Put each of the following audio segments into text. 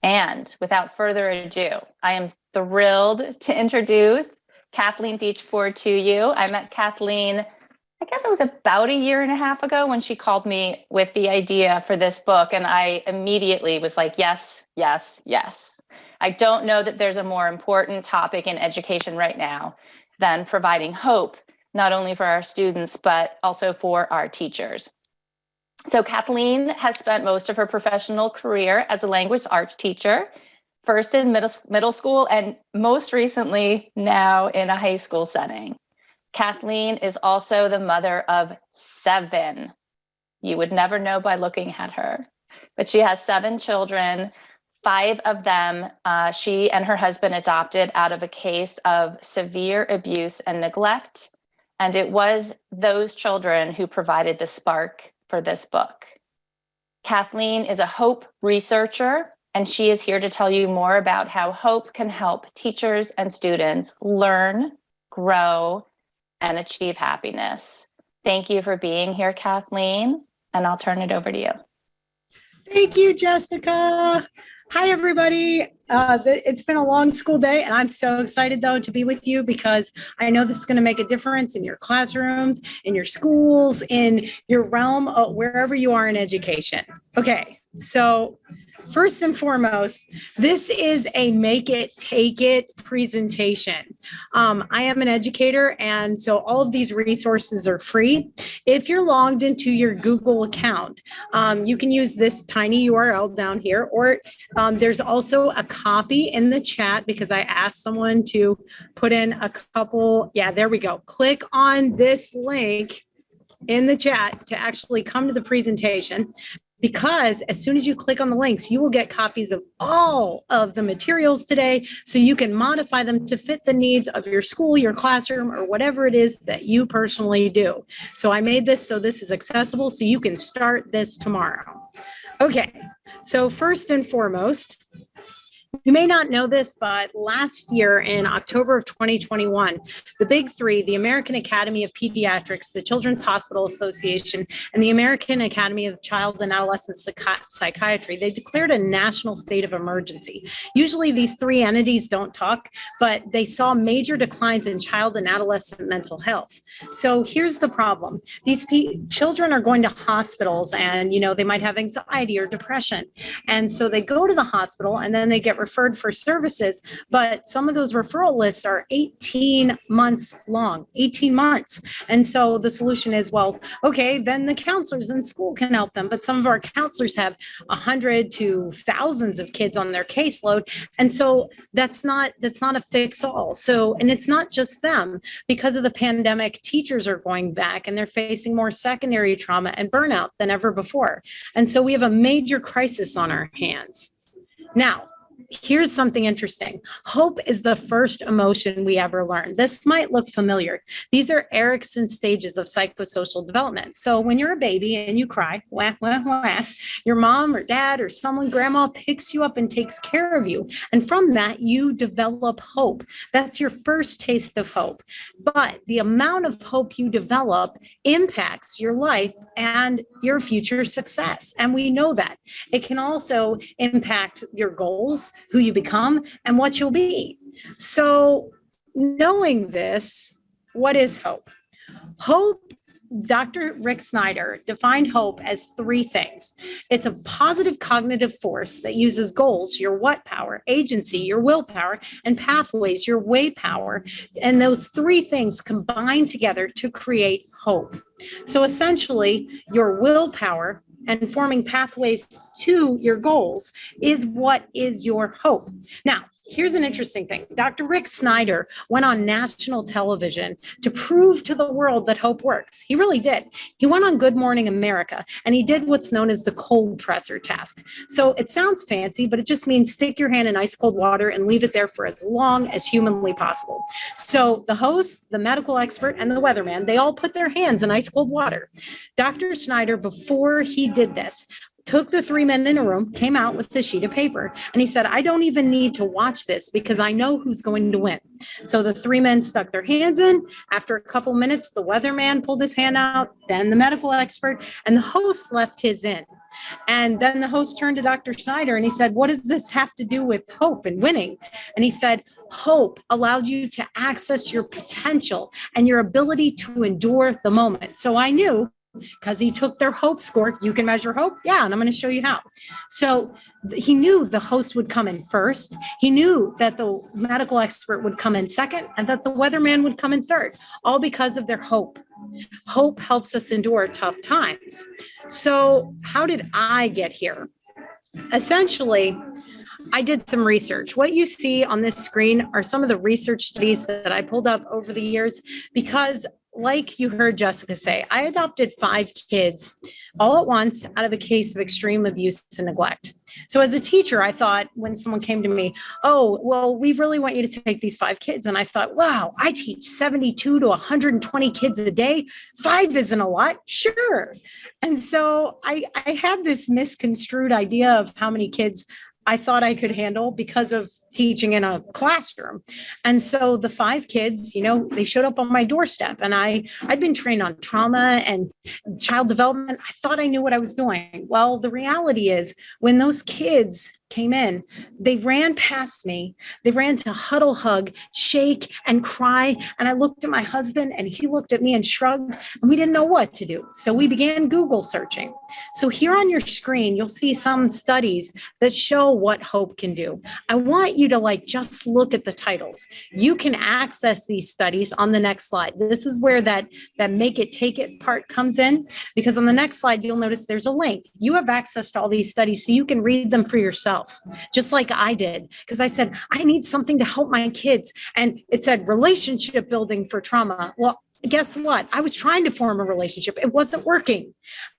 And without further ado, I am thrilled to introduce Kathleen Beachford to you. I met Kathleen, I guess it was about a year and a half ago when she called me with the idea for this book. And I immediately was like, yes, yes, yes. I don't know that there's a more important topic in education right now than providing hope, not only for our students, but also for our teachers. So Kathleen has spent most of her professional career as a language arts teacher, first in middle school and most recently now in a high school setting. Kathleen is also the mother of 7. You would never know by looking at her, but she has 7 children. 5 of them she and her husband adopted out of a case of severe abuse and neglect. And it was those children who provided the spark for this book. Kathleen is a hope researcher, and she is here to tell you more about how hope can help teachers and students learn, grow, and achieve happiness. Thank you for being here, Kathleen, and I'll turn it over to you. Thank you, Jessica. Hi, everybody. It's been a long school day, and I'm so excited, though, to be with you because I know this is going to make a difference in your classrooms, in your schools, in your realm, wherever you are in education. Okay, so first and foremost, this is a make it, take it presentation. I am an educator, and so all of these resources are free. If you're logged into your Google account, you can use this tiny URL down here, or there's also a copy in the chat because I asked someone to put in a couple. Yeah, there we go. Click on this link in the chat to actually come to the presentation. Because as soon as you click on the links, you will get copies of all of the materials today, so you can modify them to fit the needs of your school, your classroom, or whatever it is that you personally do. So I made this so this is accessible, so you can start this tomorrow. Okay, so first and foremost, you may not know this, but last year in October of 2021, the big 3, the American Academy of Pediatrics, the Children's Hospital Association, and the American Academy of Child and Adolescent Psychiatry, they declared a national state of emergency. Usually these 3 entities don't talk, but they saw major declines in child and adolescent mental health. So here's the problem. These children are going to hospitals and, they might have anxiety or depression. And so they go to the hospital and then they get referred for services, but some of those referral lists are 18 months long, 18 months. And so the solution is, well, okay, then the counselors in school can help them. But some of our counselors have 100 to thousands of kids on their caseload. And so that's not a fix all. So, and it's not just them. Because of the pandemic, teachers are going back and they're facing more secondary trauma and burnout than ever before. And so we have a major crisis on our hands. Now, here's something interesting. Hope is the first emotion we ever learn. This might look familiar. These are Ericsson stages of psychosocial development. So when you're a baby and you cry, wah, wah, wah, your mom or dad or someone, grandma picks you up and takes care of you. And from that, you develop hope. That's your first taste of hope. But the amount of hope you develop impacts your life and your future success. And we know that. It can also impact your goals, who you become, and what you'll be. So knowing this, what is hope? Hope, Dr. Rick Snyder defined hope as 3 things. It's a positive cognitive force that uses goals, your what power, agency, your willpower, and pathways, your way power. And those 3 things combine together to create hope. So essentially, your willpower and forming pathways to your goals is what is your hope. Now, here's an interesting thing. Dr. Rick Snyder went on national television to prove to the world that hope works. He really did. He went on Good Morning America, and he did what's known as the cold presser task. So it sounds fancy, but it just means stick your hand in ice cold water and leave it there for as long as humanly possible. So the host, the medical expert, and the weatherman, they all put their hands in ice cold water. Dr. Snyder, before he did this, took the 3 men in a room, came out with a sheet of paper, and he said, I don't even need to watch this because I know who's going to win. So the 3 men stuck their hands in. After a couple minutes, the weatherman pulled his hand out, then the medical expert, and the host left his in. And then the host turned to Dr. Snyder and he said, what does this have to do with hope and winning? And he said, hope allowed you to access your potential and your ability to endure the moment. So I knew, because he took their hope score, you can measure hope. Yeah, and I'm going to show you how. So he knew the host would come in first. He knew that the medical expert would come in second and that the weatherman would come in third, all because of their hope. Hope helps us endure tough times. So how did I get here? Essentially, I did some research. What you see on this screen are some of the research studies that I pulled up over the years because, like you heard Jessica say, I adopted 5 kids all at once out of a case of extreme abuse and neglect. So as a teacher, I thought when someone came to me, oh, well, we really want you to take these 5 kids. And I thought, wow, I teach 72 to 120 kids a day. 5 isn't a lot. Sure. And so I had this misconstrued idea of how many kids I thought I could handle because of teaching in a classroom. And so the 5 kids, they showed up on my doorstep, and I'd been trained on trauma and child development. I thought I knew what I was doing. Well, the reality is when those kids came in, they ran past me. They ran to huddle, hug, shake, and cry. And I looked at my husband and he looked at me and shrugged, and we didn't know what to do. So we began Google searching. So here on your screen, you'll see some studies that show what hope can do. I want you to just look at the titles. You can access these studies on the next slide. This is where that make it, take it part comes in, because on the next slide, you'll notice there's a link. You have access to all these studies so you can read them for yourself, just like I did, because I said, I need something to help my kids. And it said relationship building for trauma. Well, guess what? I was trying to form a relationship. It wasn't working.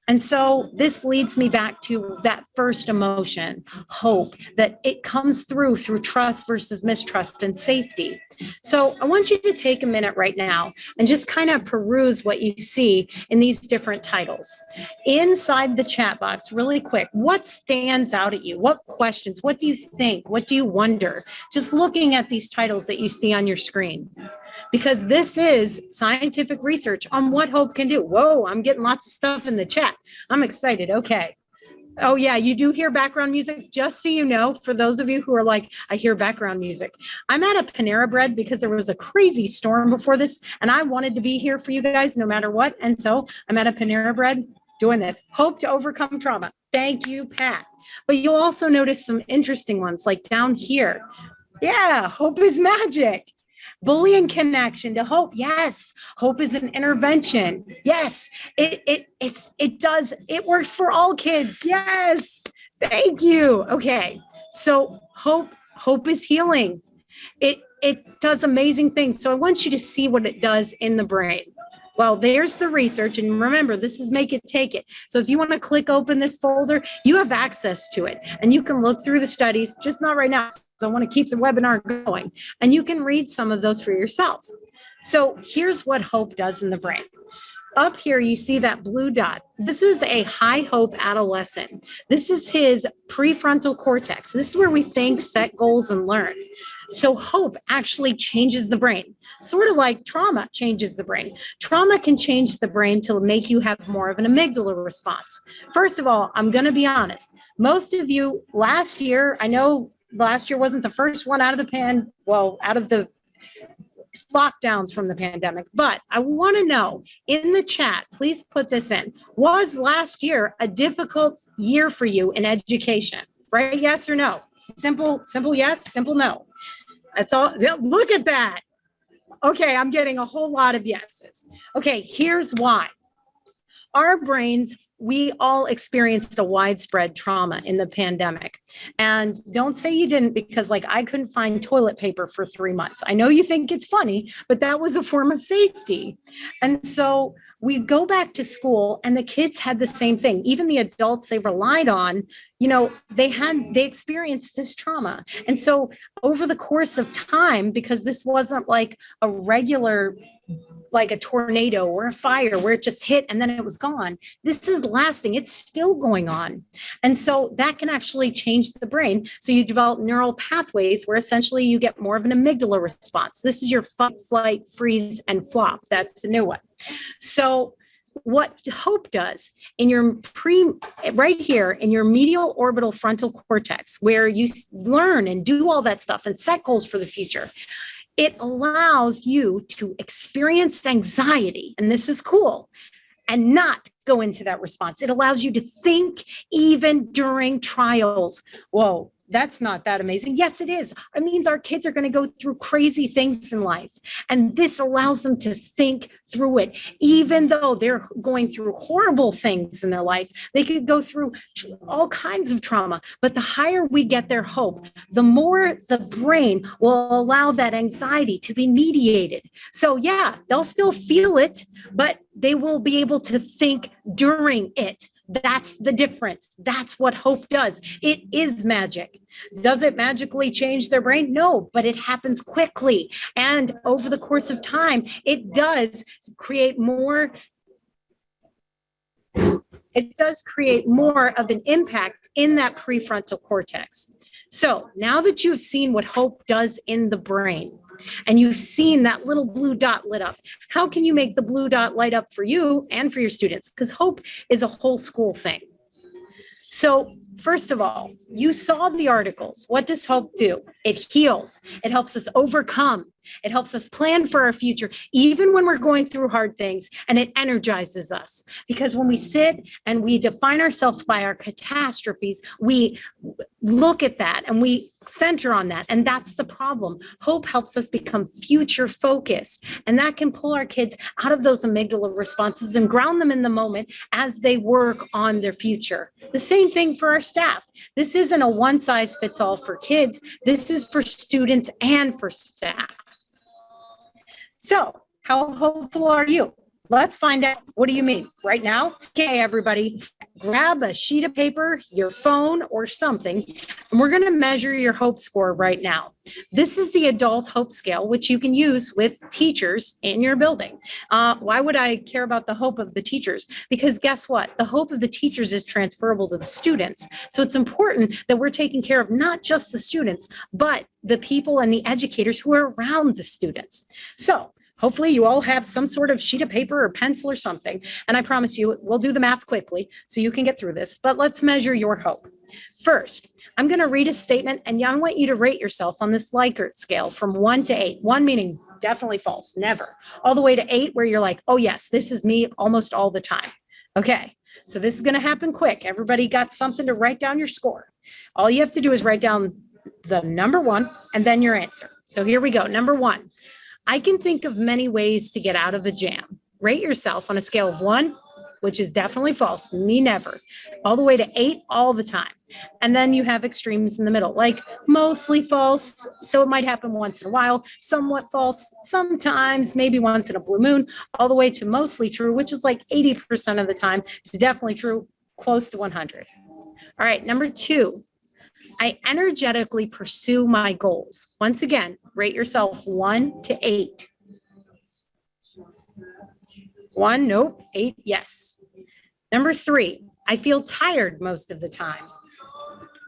And so this leads me back to that first emotion, hope, that it comes through trust versus mistrust and safety. So I want you to take a minute right now and just kind of peruse what you see in these different titles. Inside the chat box, really quick, what stands out at you? What questions? What do you think? What do you wonder? Just looking at these titles that you see on your screen. Because this is scientific research on what hope can do. Whoa, I'm getting lots of stuff in the chat. I'm excited. Okay. Oh yeah, you do hear background music. Just so you know, for those of you who are like, I hear background music. I'm at a Panera Bread because there was a crazy storm before this and I wanted to be here for you guys no matter what. And so I'm at a Panera Bread doing this. Hope to overcome trauma. Thank you, Pat. But you'll also notice some interesting ones like down here. Yeah, hope is magic. Bullying connection to hope. Yes. Hope is an intervention. Yes. It works for all kids. Yes. Thank you. Okay. So hope is healing. It does amazing things. So I want you to see what it does in the brain. Well, there's the research. And remember, this is make it, take it. So if you want to click open this folder, you have access to it and you can look through the studies, just not right now. So I want to keep the webinar going and you can read some of those for yourself. So here's what hope does in the brain. Up here, you see that blue dot. This is a high hope adolescent. This is his prefrontal cortex. This is where we think, set goals, and learn. So hope actually changes the brain, sort of like trauma changes the brain. Trauma can change the brain to make you have more of an amygdala response. First of all, I'm going to be honest. Most of you last year, I know last year wasn't the first one out of the lockdowns from the pandemic, but I want to know in the chat, please put this in. Was last year a difficult year for you in education? Right? Yes or no? Simple yes, simple no. That's all. Look at that. Okay, I'm getting a whole lot of yeses. Okay, here's why. Our brains, we all experienced a widespread trauma in the pandemic. And don't say you didn't, because I couldn't find toilet paper for 3 months. I know you think it's funny, but that was a form of safety. And so we go back to school and the kids had the same thing. Even the adults they relied on, they experienced this trauma. And so over the course of time, because this wasn't like a regular, like a tornado or a fire where it just hit and then it was gone. This is lasting. It's still going on. And so that can actually change the brain. So you develop neural pathways where essentially you get more of an amygdala response. This is your fight, flight, freeze, and flop. That's the new one. So what hope does in your right here in your medial orbital frontal cortex, where you learn and do all that stuff and set goals for the future, it allows you to experience anxiety. And this is cool. And not go into that response. It allows you to think even during trials. Whoa, that's not that amazing. Yes, it is. It means our kids are going to go through crazy things in life. And this allows them to think through it. Even though they're going through horrible things in their life, they could go through all kinds of trauma. But the higher we get their hope, the more the brain will allow that anxiety to be mediated. So yeah, they'll still feel it, but they will be able to think during it. That's the difference. That's what hope does. It is magic. Does it magically change their brain? No, but it happens quickly. And over the course of time, it does create more. It does create more of an impact in that prefrontal cortex. So now that you've seen what hope does in the brain, and you've seen that little blue dot lit up, how can you make the blue dot light up for you and for your students? Because hope is a whole school thing. So first of all, you saw the articles. What does hope do? It heals. It helps us overcome. It helps us plan for our future, even when we're going through hard things, and it energizes us. Because when we sit and we define ourselves by our catastrophes, we look at that and we center on that. And that's the problem. Hope helps us become future focused. And that can pull our kids out of those amygdala responses and ground them in the moment as they work on their future. The same thing for our staff. This isn't a one size fits all for kids. This is for students and for staff. So how hopeful are you? Let's find out. What do you mean? Right now? Okay, everybody, grab a sheet of paper, your phone or something, and we're going to measure your hope score right now. This is the adult hope scale, which you can use with teachers in your building. Why would I care about the hope of the teachers? Because guess what? The hope of the teachers is transferable to the students. So it's important that we're taking care of not just the students, but the people and the educators who are around the students. So hopefully you all have some sort of sheet of paper or pencil or something. And I promise you, we'll do the math quickly so you can get through this, but let's measure your hope. First, I'm going to read a statement and I want you to rate yourself on this Likert scale from 1 to 8. 1 meaning definitely false, never. All the way to 8 where you're like, oh yes, this is me almost all the time. Okay, so this is going to happen quick. Everybody got something to write down your score. All you have to do is write down the number 1 and then your answer. So here we go. Number 1. I can think of many ways to get out of a jam. Rate yourself on a scale of 1, which is definitely false, me never, all the way to 8 all the time. And then you have extremes in the middle, like mostly false, so it might happen once in a while, somewhat false, sometimes, maybe once in a blue moon, all the way to mostly true, which is like 80% of the time, to definitely true, close to 100. All right, number 2. I energetically pursue my goals. Once again, rate yourself 1 to 8. 1, nope. 8, yes. Number 3, I feel tired most of the time.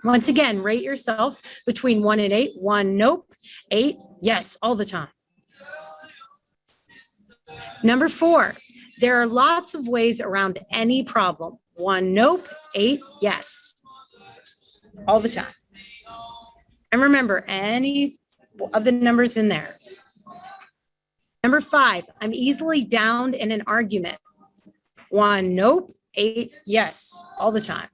Once again, rate yourself between 1 and 8. 1, nope. 8, yes, all the time. Number 4, there are lots of ways around any problem. 1, nope. 8, yes, all the time. And remember, any of the numbers in there. Number 5, I'm easily downed in an argument. 1, nope. 8, yes, all the time.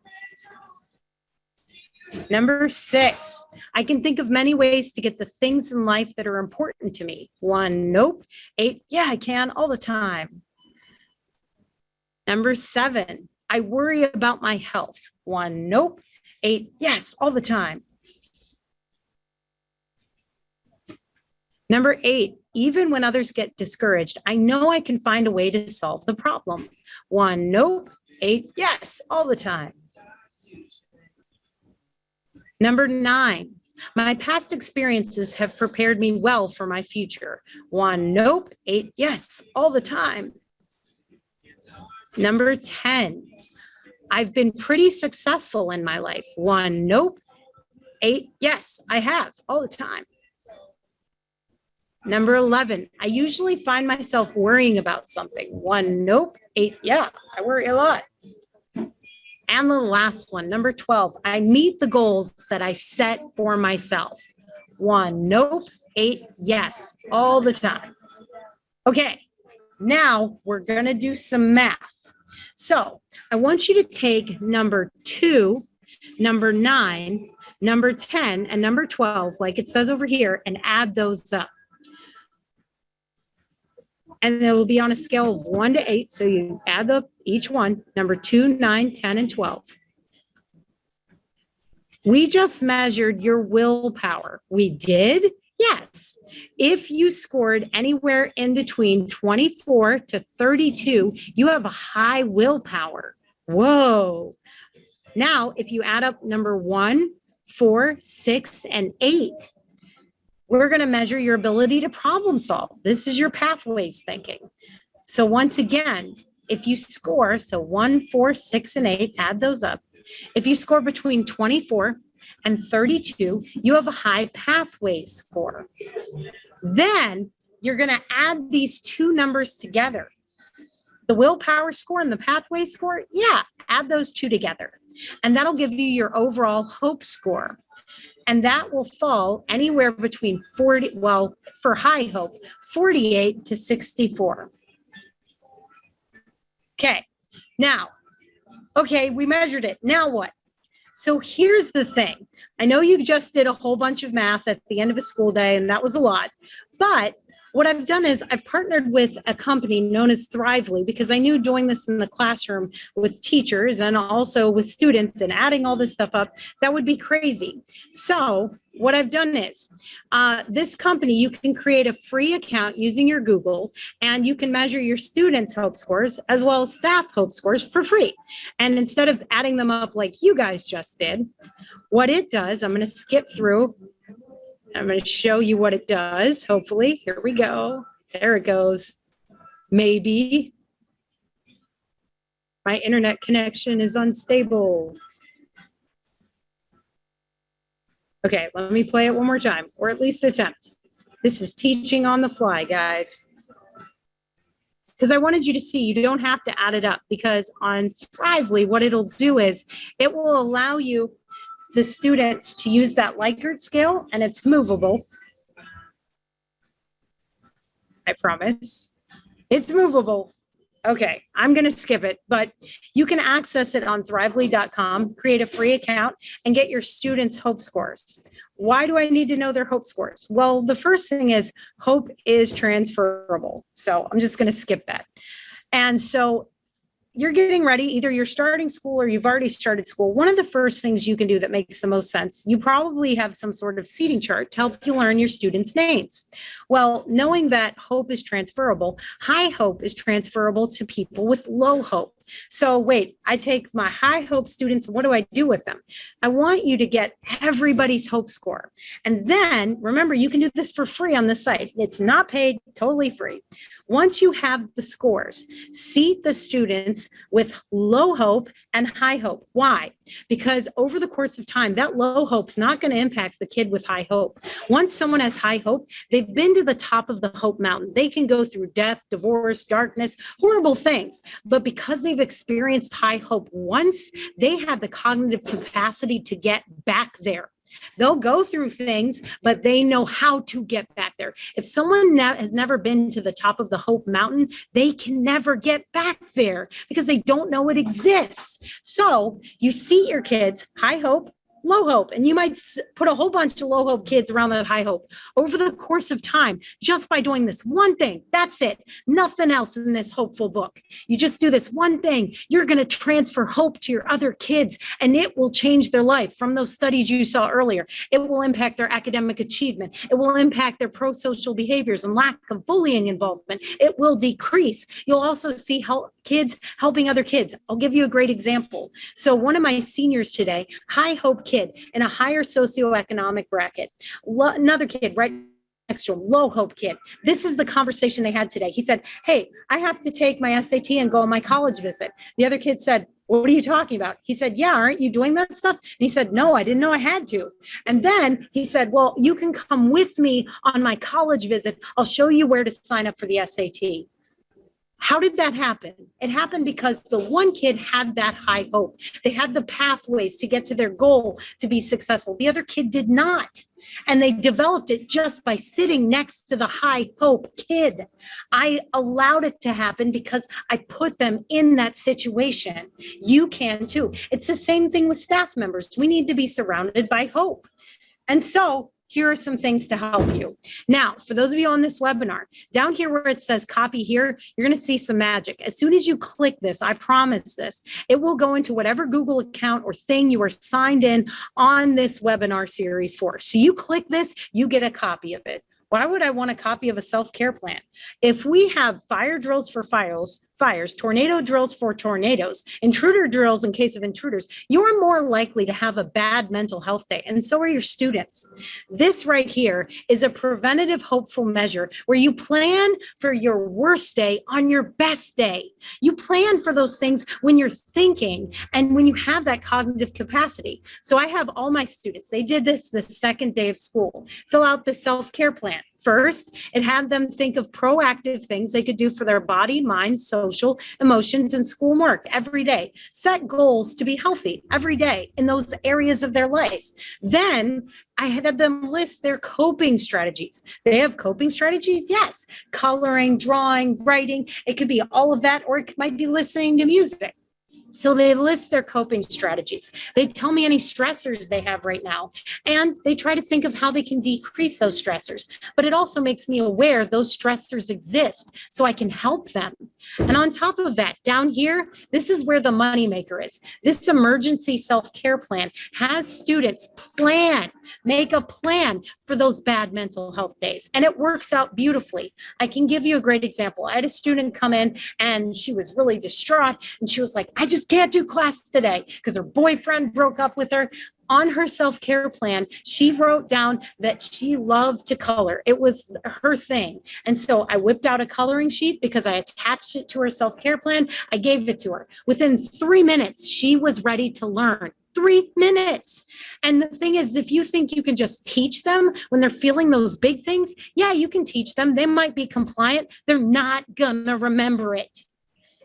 Number 6, I can think of many ways to get the things in life that are important to me. 1, nope. 8, yeah, I can, all the time. Number 7, I worry about my health. 1, nope. 8, yes, all the time. Number 8, even when others get discouraged, I know I can find a way to solve the problem. 1, nope. 8, yes, all the time. Number 9, my past experiences have prepared me well for my future. 1, nope. 8, yes, all the time. Number 10, I've been pretty successful in my life. 1, nope. 8, yes, I have, all the time. Number 11, I usually find myself worrying about something. 1, nope. 8, yeah, I worry a lot. And the last one, number 12, I meet the goals that I set for myself. 1, nope. 8, yes, all the time. Okay, now we're gonna do some math. So I want you to take number 2, number 9, number 10, and number 12, like it says over here, and add those up. And it will be on a scale of 1 to 8. So you add up each one, number 2, 9, 10, and 12. We just measured your willpower. We did? Yes. If you scored anywhere in between 24 to 32, you have a high willpower. Whoa. Now, if you add up number 1, 4, 6, and 8, we're going to measure your ability to problem solve. This is your pathways thinking. So once again, if you score, so 1, 4, 6, and 8, add those up. If you score between 24 and 32, you have a high pathways score. Then you're going to add these two numbers together. The willpower score and the pathway score, yeah, add those two together. And that'll give you your overall hope score. And that will fall anywhere between 40, well, for high hope, 48 to 64. Okay, now, okay, we measured it. Now what? So here's the thing. I know you just did a whole bunch of math at the end of a school day, and that was a lot. But what I've done is I've partnered with a company known as Thrively, because I knew doing this in the classroom with teachers and also with students and adding all this stuff up, that would be crazy. So what I've done is this company, you can create a free account using your Google, and you can measure your students' hope scores as well as staff hope scores for free. And instead of adding them up like you guys just did, what it does, I'm going to skip through. I'm going to show you what it does. Hopefully, here we go. There it goes. Maybe. My internet connection is unstable. Okay, let me play it one more time, or at least attempt. This is teaching on the fly, guys. Because I wanted you to see, you don't have to add it up, because on Thrively, what it'll do is it will allow you, the students, to use that Likert scale, and it's movable. I promise. It's movable. Okay, I'm going to skip it, but you can access it on thrively.com, create a free account, and get your students' hope scores. Why do I need to know their hope scores? Well, the first thing is hope is transferable. So I'm just going to skip that. And so you're getting ready, either you're starting school or you've already started school. One of the first things you can do that makes the most sense, you probably have some sort of seating chart to help you learn your students' names. Well, knowing that hope is transferable, high hope is transferable to people with low hope. So wait, I take my high hope students, what do I do with them? I want you to get everybody's hope score. And then remember, you can do this for free on the site. It's not paid, totally free. Once you have the scores, seat the students with low hope and high hope. Why? Because over the course of time, that low hope is not going to impact the kid with high hope. Once someone has high hope, they've been to the top of the hope mountain. They can go through death, divorce, darkness, horrible things. But because they've experienced high hope once, they have the cognitive capacity to get back there. They'll go through things, but they know how to get back there. If someone has never been to the top of the hope mountain, they can never get back there because they don't know it exists. So you see your kids, high hope, low hope, and you might put a whole bunch of low hope kids around that high hope over the course of time, just by doing this one thing. That's it. Nothing else in this hopeful book. You just do this one thing. You're going to transfer hope to your other kids, and it will change their life. From those studies you saw earlier, it will impact their academic achievement. It will impact their pro-social behaviors and lack of bullying involvement. It will decrease. You'll also see how kids helping other kids. I'll give you a great example. So one of my seniors today, high hope kid in a higher socioeconomic bracket, another kid right next to him, low hope kid. This is the conversation they had today. He said, hey, I have to take my SAT and go on my college visit. The other kid said, what are you talking about? He said, yeah, aren't you doing that stuff? And he said, no, I didn't know I had to. And then he said, well, you can come with me on my college visit. I'll show you where to sign up for the SAT. How did that happen? It happened because the one kid had that high hope. They had the pathways to get to their goal to be successful. The other kid did not. And they developed it just by sitting next to the high hope kid. I allowed it to happen because I put them in that situation. You can too. It's the same thing with staff members. We need to be surrounded by hope. And so here are some things to help you. Now, for those of you on this webinar, down here where it says copy here, you're going to see some magic. As soon as you click this, I promise this, it will go into whatever Google account or thing you are signed in on this webinar series for. So you click this, you get a copy of it. Why would I want a copy of a self-care plan? If we have fire drills for fires, tornado drills for tornadoes, intruder drills in case of intruders, you're more likely to have a bad mental health day, and so are your students. This right here is a preventative hopeful measure where you plan for your worst day on your best day. You plan for those things when you're thinking and when you have that cognitive capacity. So I have all my students, they did this the second day of school, fill out the self-care plan. First, it had them think of proactive things they could do for their body, mind, social, emotions, and schoolwork every day. Set goals to be healthy every day in those areas of their life. Then I had them list their coping strategies. They have coping strategies? Yes. Coloring, drawing, writing. It could be all of that, or it might be listening to music. So they list their coping strategies. They tell me any stressors they have right now, and they try to think of how they can decrease those stressors. But it also makes me aware those stressors exist so I can help them. And on top of that, down here, this is where the moneymaker is. This emergency self-care plan has students make a plan for those bad mental health days. And it works out beautifully. I can give you a great example. I had a student come in and she was really distraught. And she was like, I just can't do class today because her boyfriend broke up with her. On her self-care plan, she wrote down that she loved to color. It was her thing. And so I whipped out a coloring sheet because I attached it to her self-care plan. I gave it to her. Within 3 minutes, she was ready to learn. 3 minutes. And the thing is, if you think you can just teach them when they're feeling those big things, yeah, you can teach them. They might be compliant. They're not gonna remember it.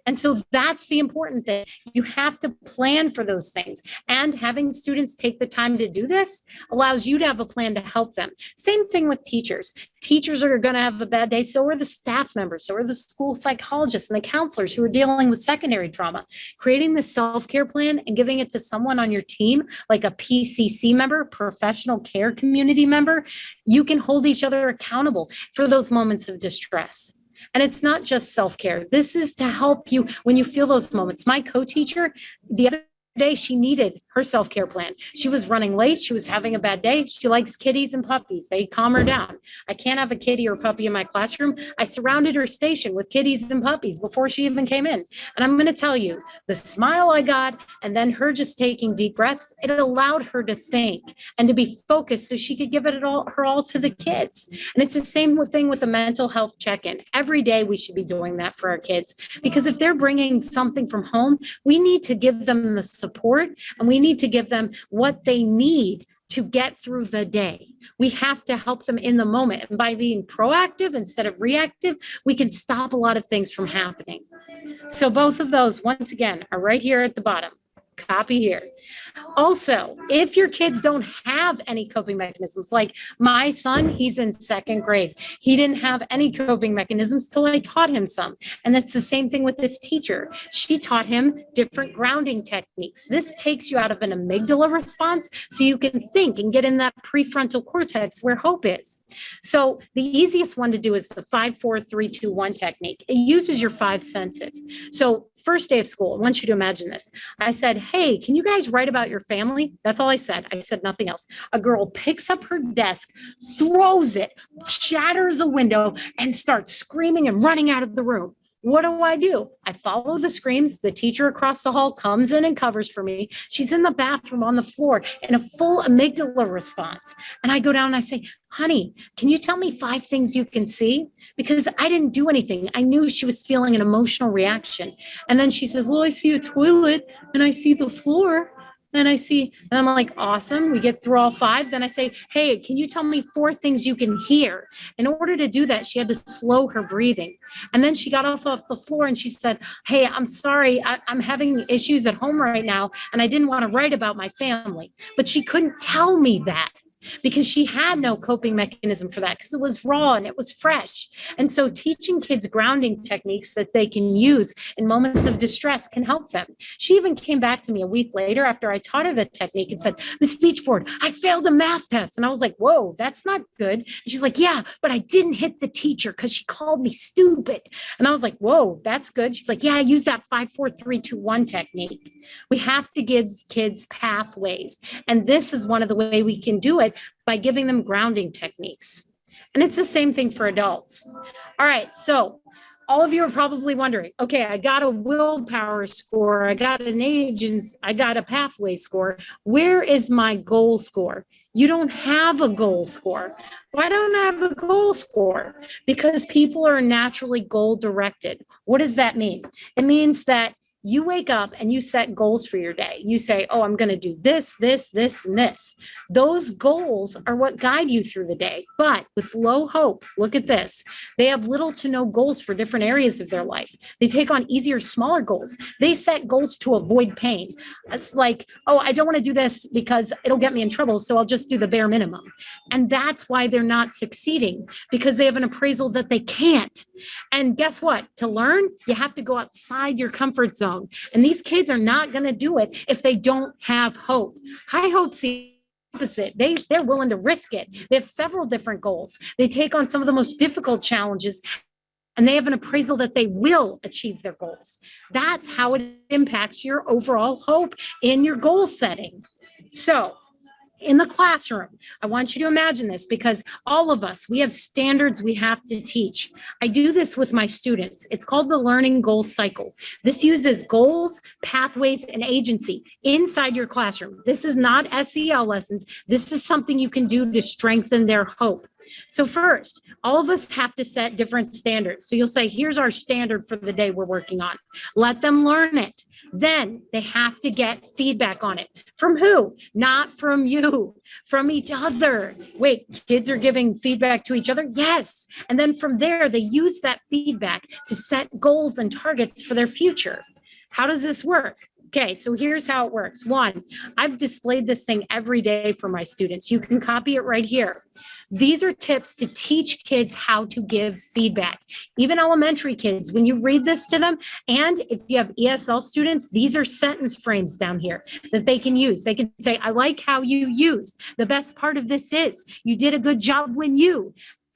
And so that's the important thing. You have to plan for those things. And having students take the time to do this allows you to have a plan to help them. Same thing with teachers. Teachers are going to have a bad day. So are the staff members. So are the school psychologists and the counselors who are dealing with secondary trauma. Creating the self-care plan and giving it to someone on your team, like a PCC member, professional care community member, you can hold each other accountable for those moments of distress. And it's not just self-care. This is to help you when you feel those moments. My co-teacher, the other day, she needed her self-care plan. She was running late. She was having a bad day. She likes kitties and puppies. They calm her down. I can't have a kitty or puppy in my classroom. I surrounded her station with kitties and puppies before she even came in. And I'm going to tell you, the smile I got and then her just taking deep breaths, it allowed her to think and to be focused so she could give it her all to the kids. And it's the same thing with a mental health check-in. Every day we should be doing that for our kids, because if they're bringing something from home, we need to give them the support, and we need to give them what they need to get through the day. We have to help them in the moment. And by being proactive instead of reactive, we can stop a lot of things from happening. So both of those, once again, are right here at the bottom. Copy here. Also, if your kids don't have any coping mechanisms, like my son, he's in second grade. He didn't have any coping mechanisms till I taught him some. And that's the same thing with this teacher. She taught him different grounding techniques. This takes you out of an amygdala response so you can think and get in that prefrontal cortex where hope is. So the easiest one to do is the 5-4-3-2-1 technique. It uses your 5 senses. So first day of school, I want you to imagine this. I said, hey, can you guys write about your family? That's all I said. I said nothing else. A girl picks up her desk, throws it, shatters a window, and starts screaming and running out of the room. What do? I follow the screams. The teacher across the hall comes in and covers for me. She's in the bathroom on the floor in a full amygdala response. And I go down and I say, honey, can you tell me 5 things you can see? Because I didn't do anything. I knew she was feeling an emotional reaction. And then she says, well, I see a toilet and I see the floor. And I'm like, awesome. We get through all 5. Then I say, hey, can you tell me 4 things you can hear? In order to do that, she had to slow her breathing. And then she got off the floor and she said, hey, I'm sorry. I'm having issues at home right now. And I didn't want to write about my family. But she couldn't tell me that, because she had no coping mechanism for that, because it was raw and it was fresh. And so teaching kids grounding techniques that they can use in moments of distress can help them. She even came back to me a week later after I taught her the technique and said, Miss Beachboard, I failed a math test. And I was like, whoa, that's not good. And she's like, yeah, but I didn't hit the teacher because she called me stupid. And I was like, whoa, that's good. She's like, yeah, I use that 5, 4, 3, 2, 1 technique. We have to give kids pathways. And this is one of the ways we can do it, by giving them grounding techniques. And it's the same thing for adults. All right, so all of you are probably wondering, okay, I got a willpower score, I got a pathway score. Where is my goal score? You don't have a goal score. Why don't I have a goal score? Because people are naturally goal directed. What does that mean? It means that you wake up and you set goals for your day. You say, oh, I'm going to do this, this, this, and this. Those goals are what guide you through the day. But with low hope, look at this. They have little to no goals for different areas of their life. They take on easier, smaller goals. They set goals to avoid pain. It's like, oh, I don't want to do this because it'll get me in trouble, so I'll just do the bare minimum. And that's why they're not succeeding, because they have an appraisal that they can't. And guess what? To learn, you have to go outside your comfort zone. And these kids are not going to do it if they don't have hope. High hope's the opposite. They're willing to risk it. They have several different goals. They take on some of the most difficult challenges, and they have an appraisal that they will achieve their goals. That's how it impacts your overall hope in your goal setting. So in the classroom, I want you to imagine this, because all of us, we have standards we have to teach. I do this with my students. It's called the learning goal cycle. This uses goals, pathways, and agency inside your classroom. This is not SEL lessons. This is something you can do to strengthen their hope. So first, all of us have to set different standards. So you'll say, here's our standard for the day we're working on. Let them learn it. Then they have to get feedback on it. From who? Not from you, from each other. Wait, kids are giving feedback to each other? Yes. And then from there, they use that feedback to set goals and targets for their future. How does this work? Okay, so here's how it works. 1, I've displayed this thing every day for my students. You can copy it right here. These are tips to teach kids how to give feedback. Even elementary kids, when you read this to them, and if you have ESL students, these are sentence frames down here that they can use. They can say, I like how you used. The best part of this is you did a good job when you.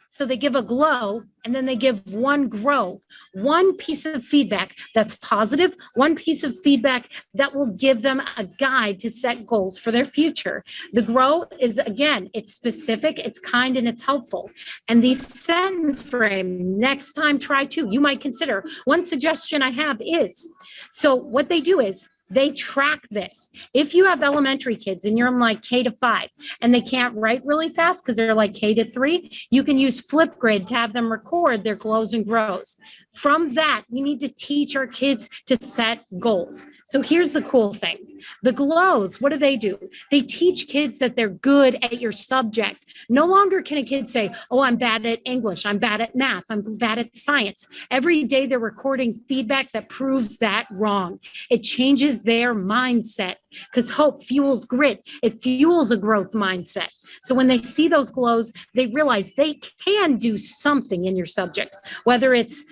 So they give a glow, and then they give 1 grow, 1 piece of feedback that's positive, 1 piece of feedback that will give them a guide to set goals for their future. The grow is, again, it's specific, it's kind, and it's helpful. And the sentence frame, next time, try 2. You might consider, one suggestion I have is, so what they do is, they track this. If you have elementary kids and you're in like K to 5 and they can't write really fast because they're like K to 3, you can use Flipgrid to have them record their glows and grows. From that, we need to teach our kids to set goals. So here's the cool thing. The glows, what do? They teach kids that they're good at your subject. No longer can a kid say, oh, I'm bad at English, I'm bad at math, I'm bad at science. Every day they're recording feedback that proves that wrong. It changes their mindset, because hope fuels grit. It fuels a growth mindset. So when they see those glows, they realize they can do something in your subject, whether it's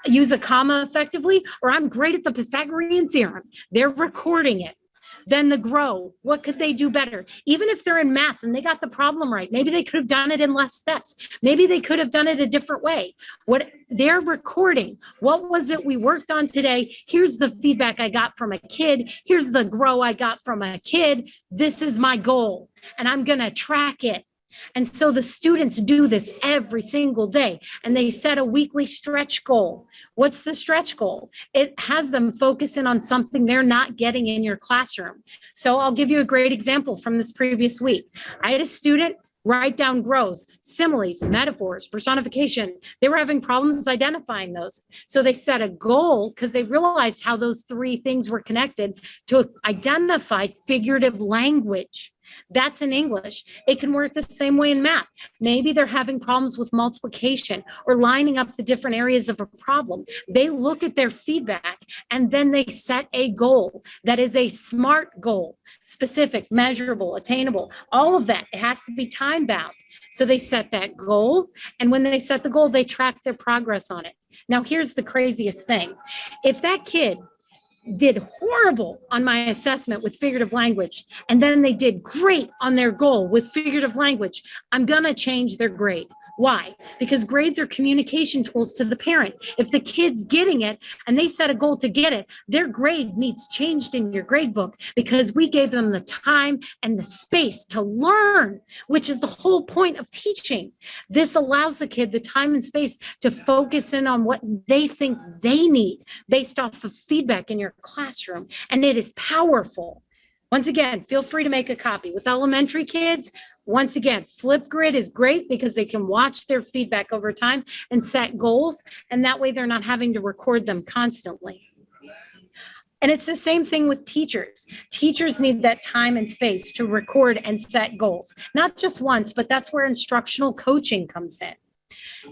use a comma effectively, or I'm great at the Pythagorean theorem. They're recording it. Then the grow, what could they do better? Even if they're in math and they got the problem right, maybe they could have done it in less steps. Maybe they could have done it a different way. What they're recording, what was it we worked on today? Here's the feedback I got from a kid. Here's the grow I got from a kid. This is my goal, and I'm going to track it. And so the students do this every single day, and they set a weekly stretch goal. What's the stretch goal? It has them focus in on something they're not getting in your classroom. So I'll give you a great example from this previous week. I had a student write down grows, similes, metaphors, personification. They were having problems identifying those. So they set a goal because they realized how those three things were connected to identify figurative language. That's in English. It can work the same way in math. Maybe they're having problems with multiplication or lining up the different areas of a problem. They look at their feedback and then they set a goal that is a SMART goal, specific, measurable, attainable, all of that. It has to be time bound. So they set that goal. And when they set the goal, they track their progress on it. Now, here's the craziest thing. If that kid did horrible on my assessment with figurative language, and then they did great on their goal with figurative language, I'm going to change their grade. Why? Because grades are communication tools to the parent. If the kid's getting it and they set a goal to get it, their grade needs changed in your grade book because we gave them the time and the space to learn, which is the whole point of teaching. This allows the kid the time and space to focus in on what they think they need based off of feedback in your classroom, and it is powerful. Once again, feel free to make a copy. With elementary kids, once again, Flipgrid is great because they can watch their feedback over time and set goals, and that way they're not having to record them constantly. And it's the same thing with teachers. Teachers need that time and space to record and set goals, not just once, but that's where instructional coaching comes in.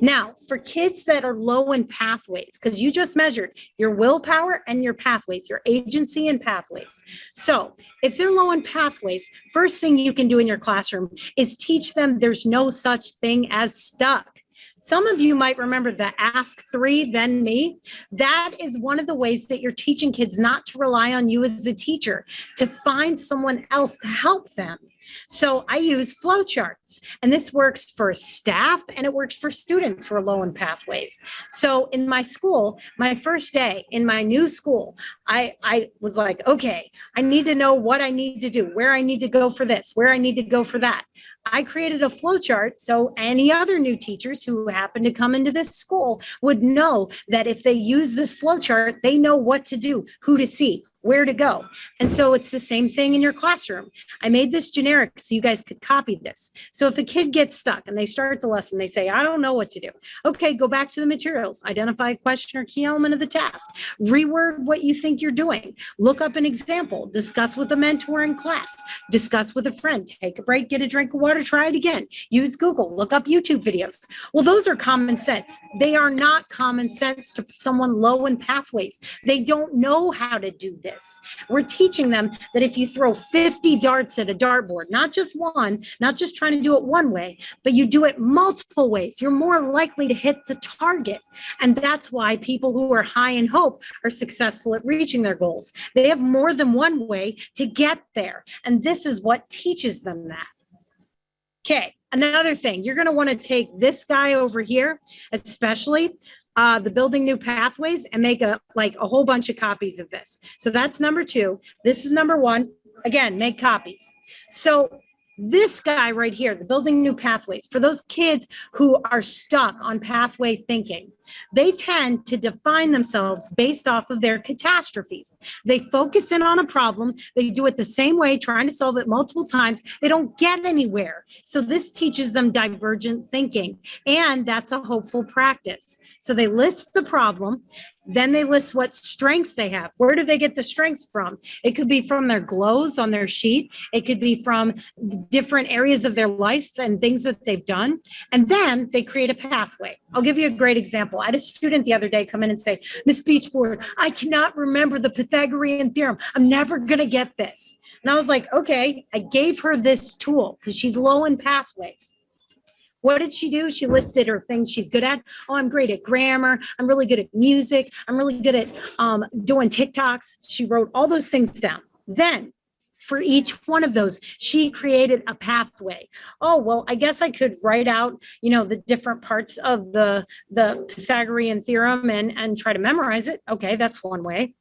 Now, for kids that are low in pathways, because you just measured your willpower and your pathways, your agency and pathways. So if they're low in pathways, first thing you can do in your classroom is teach them there's no such thing as stuck. Some of you might remember the ask three, then me. That is one of the ways that you're teaching kids not to rely on you as a teacher, to find someone else to help them. So I use flowcharts, and this works for staff and it works for students who are low in pathways. So in my school, my first day in my new school, I was like, okay, I need to know what I need to do, where I need to go for this, where I need to go for that. I created a flowchart so any other new teachers who happen to come into this school would know that if they use this flowchart, they know what to do, who to see, where to go. And so it's the same thing in your classroom. I made this generic so you guys could copy this. So if a kid gets stuck and they start the lesson, they say, I don't know what to do. Okay, go back to the materials, identify a question or key element of the task, reword what you think you're doing, look up an example, discuss with a mentor in class, discuss with a friend, take a break, get a drink of water, try it again, use Google, look up YouTube videos. Well, those are common sense. They are not common sense to someone low in pathways. They don't know how to do this. We're teaching them that if you throw 50 darts at a dartboard, not just one, not just trying to do it one way, but you do it multiple ways, you're more likely to hit the target. And that's why people who are high in hope are successful at reaching their goals. They have more than one way to get there. And this is what teaches them that. Okay, another thing, you're going to want to take this guy over here, especially the building new pathways, and make a whole bunch of copies of this. So that's number 2. This is number 1. Again, make copies. So this guy right here, the building new pathways, for those kids who are stuck on pathway thinking, they tend to define themselves based off of their catastrophes. They focus in on a problem. They do it the same way, trying to solve it multiple times. They don't get anywhere. So this teaches them divergent thinking, and that's a hopeful practice. So they list the problem. Then they list what strengths they have. Where do they get the strengths from? It could be from their glows on their sheet. It could be from different areas of their life and things that they've done. And then they create a pathway. I'll give you a great example. I had a student the other day come in and say, Miss Beachboard, I cannot remember the Pythagorean theorem. I'm never going to get this. And I was like, okay, I gave her this tool because she's low in pathways. What did she do? She listed her things she's good at. Oh, I'm great at grammar. I'm really good at music. I'm really good at doing TikToks. She wrote all those things down. Then for each one of those, she created a pathway. Oh, well, I guess I could write out, the different parts of the Pythagorean theorem and try to memorize it. Okay, that's one way.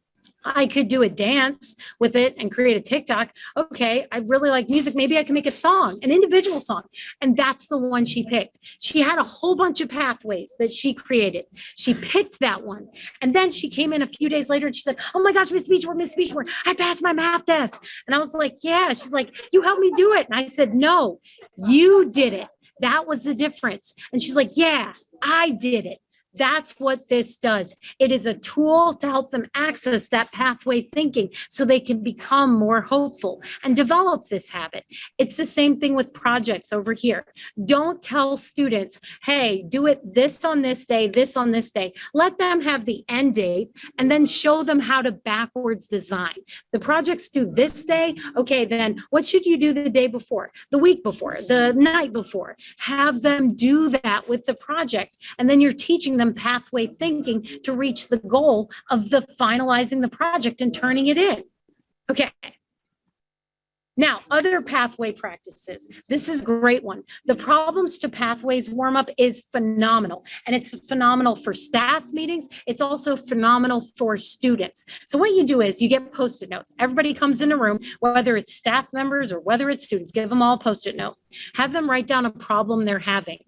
I could do a dance with it and create a TikTok. Okay, I really like music. Maybe I can make a song, an individual song. And that's the one she picked. She had a whole bunch of pathways that she created. She picked that one. And then she came in a few days later and she said, oh my gosh, Miss Beachboard, I passed my math test. And I was like, yeah. She's like, you helped me do it. And I said, no, you did it. That was the difference. And she's like, yeah, I did it. That's what this does. It is a tool to help them access that pathway thinking so they can become more hopeful and develop this habit. It's the same thing with projects over here. Don't tell students, hey, do it this on this day, this on this day. Let them have the end date and then show them how to backwards design. The project's due this day. Okay, then what should you do the day before, the week before, the night before? Have them do that with the project. And then you're teaching them pathway thinking to reach the goal of the finalizing the project and turning it in. Okay. Now, other pathway practices. This is a great one. The problems to pathways warm up is phenomenal. And it's phenomenal for staff meetings. It's also phenomenal for students. So what you do is you get Post-it notes. Everybody comes in a room, whether it's staff members or whether it's students, give them all a Post-it note. Have them write down a problem they're having.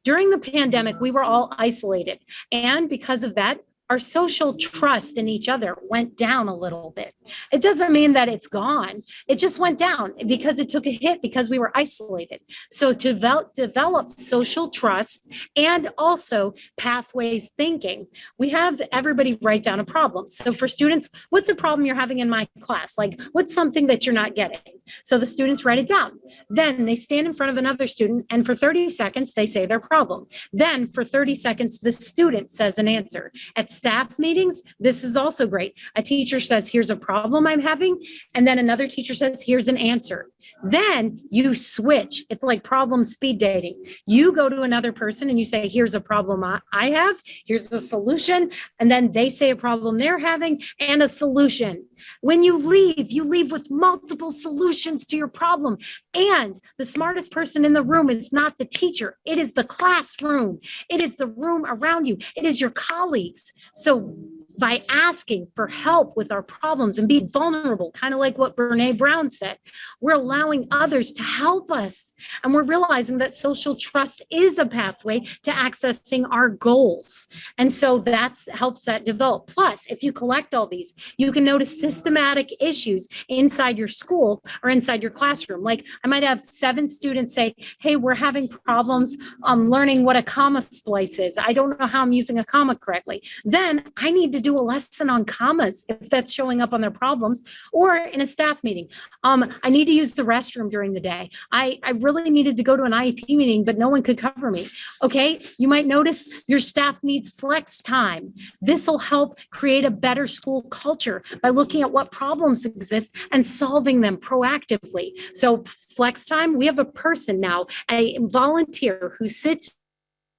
During the pandemic, we were all isolated. And because of that, our social trust in each other went down a little bit. It doesn't mean that it's gone. It just went down because it took a hit because we were isolated. So to develop social trust and also pathways thinking, we have everybody write down a problem. So for students, what's a problem you're having in my class? Like, what's something that you're not getting? So the students write it down. Then they stand in front of another student and for 30 seconds, they say their problem. Then for 30 seconds, the student says an answer. At staff meetings, this is also great. A teacher says, here's a problem I'm having. And then another teacher says, here's an answer. Then you switch. It's like problem speed dating. You go to another person and you say, here's a problem I have. Here's the solution. And then they say a problem they're having and a solution. When you leave with multiple solutions to your problem. And the smartest person in the room is not the teacher. It is the classroom. It is the room around you. It is your colleagues. So by asking for help with our problems and being vulnerable, kind of like what Brene Brown said, we're allowing others to help us. And we're realizing that social trust is a pathway to accessing our goals. And so that helps that develop. Plus, if you collect all these, you can notice systematic issues inside your school or inside your classroom. Like I might have 7 students say, hey, we're having problems learning what a comma splice is. I don't know how I'm using a comma correctly. Then I need to do a lesson on commas if that's showing up on their problems, or in a staff meeting. I need to use the restroom during the day. I really needed to go to an IEP meeting, but no one could cover me. Okay, you might notice your staff needs flex time. This will help create a better school culture by looking at what problems exist and solving them proactively. So flex time, we have a person now, a volunteer who sits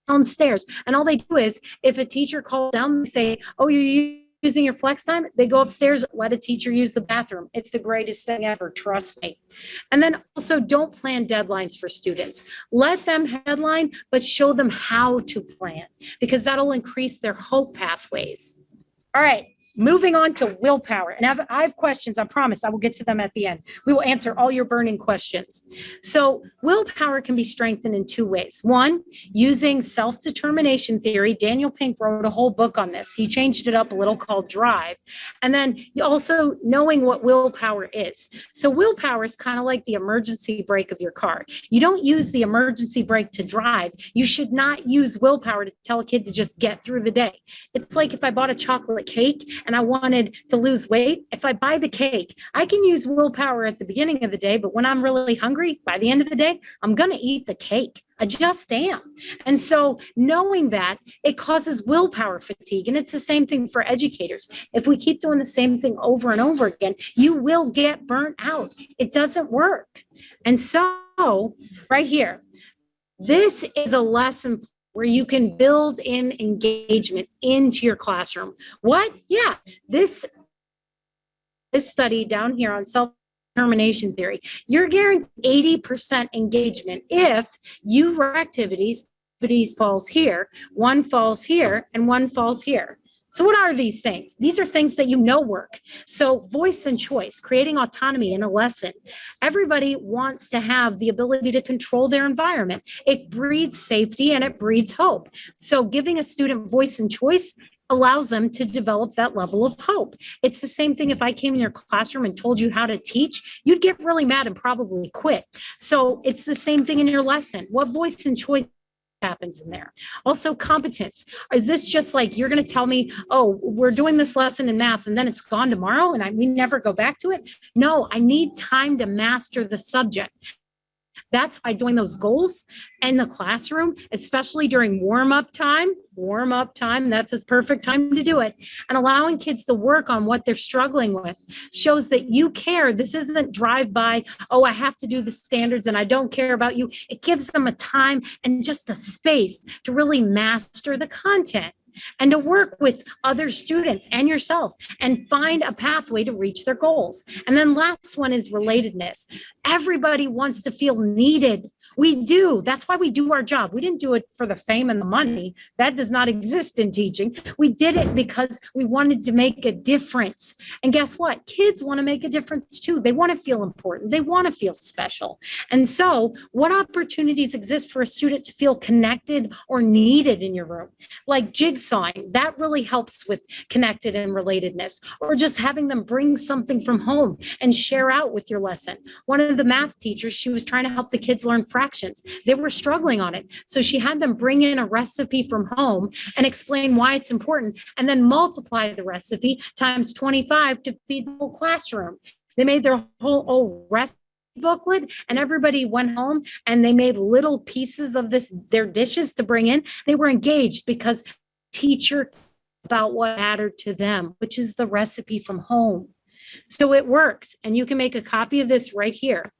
downstairs, and all they do is if a teacher calls down, they say, oh, you're using your flex time, they go upstairs, let a teacher use the bathroom. It's the greatest thing ever, trust me. And then also don't plan deadlines for students. Let them headline, but show them how to plan, because that'll increase their hope pathways. All right. Moving on to willpower. And I have questions. I promise I will get to them at the end. We will answer all your burning questions. So willpower can be strengthened in 2 ways. One, using self-determination theory. Daniel Pink wrote a whole book on this. He changed it up a little, called Drive. And then also knowing what willpower is. So willpower is kind of like the emergency brake of your car. You don't use the emergency brake to drive. You should not use willpower to tell a kid to just get through the day. It's like if I bought a chocolate cake and I wanted to lose weight, if I buy the cake, I can use willpower at the beginning of the day, but when I'm really hungry, by the end of the day, I'm going to eat the cake. I just am. And so knowing that, it causes willpower fatigue. And it's the same thing for educators. If we keep doing the same thing over and over again, you will get burnt out. It doesn't work. And so right here, this is a lesson where you can build in engagement into your classroom. What? Yeah, this study down here on self-determination theory, you're guaranteed 80% engagement if your activities falls here, one falls here, and one falls here. So what are these things? These are things that you know work. So voice and choice, creating autonomy in a lesson. Everybody wants to have the ability to control their environment. It breeds safety and it breeds hope. So giving a student voice and choice allows them to develop that level of hope. It's the same thing if I came in your classroom and told you how to teach, you'd get really mad and probably quit. So it's the same thing in your lesson. What voice and choice happens in there? Also, competence. Is this just like you're going to tell me, oh, we're doing this lesson in math and then it's gone tomorrow and we never go back to it? No, I need time to master the subject. That's why doing those goals in the classroom, especially during warm-up time, that's a perfect time to do it, and allowing kids to work on what they're struggling with shows that you care. This isn't drive-by, oh, I have to do the standards and I don't care about you. It gives them a time and just a space to really master the content and to work with other students and yourself and find a pathway to reach their goals. And then last one is relatedness. Everybody wants to feel needed. We do. That's why we do our job. We didn't do it for the fame and the money. That does not exist in teaching. We did it because we wanted to make a difference. And guess what? Kids want to make a difference too. They want to feel important. They want to feel special. And so what opportunities exist for a student to feel connected or needed in your room? Like jigsawing, that really helps with connected and relatedness, or just having them bring something from home and share out with your lesson. One of the math teachers, she was trying to help the kids learn fractions. They were struggling on it. So she had them bring in a recipe from home and explain why it's important, and then multiply the recipe times 25 to feed the whole classroom. They made their whole recipe booklet, and everybody went home and they made little pieces of their dishes to bring in. They were engaged because teacher about what mattered to them, which is the recipe from home. So it works, and you can make a copy of this right here.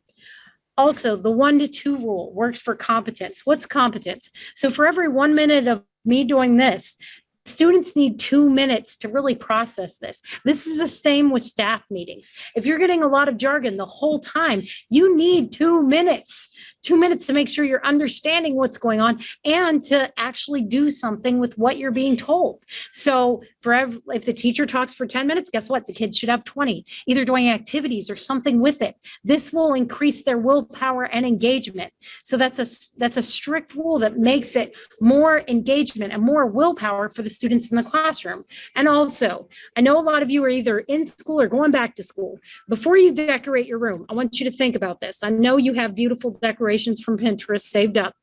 Also, the 1 to 2 rule works for competence. What's competence? So for every 1 minute of me doing this, students need 2 minutes to really process this. This is the same with staff meetings. If you're getting a lot of jargon the whole time, you need 2 minutes. 2 minutes to make sure you're understanding what's going on and to actually do something with what you're being told. So if the teacher talks for 10 minutes, guess what? The kids should have 20, either doing activities or something with it. This will increase their willpower and engagement. So that's a strict rule that makes it more engagement and more willpower for the students in the classroom. And also, I know a lot of you are either in school or going back to school. Before you decorate your room, I want you to think about this. I know you have beautiful decorations from Pinterest saved up,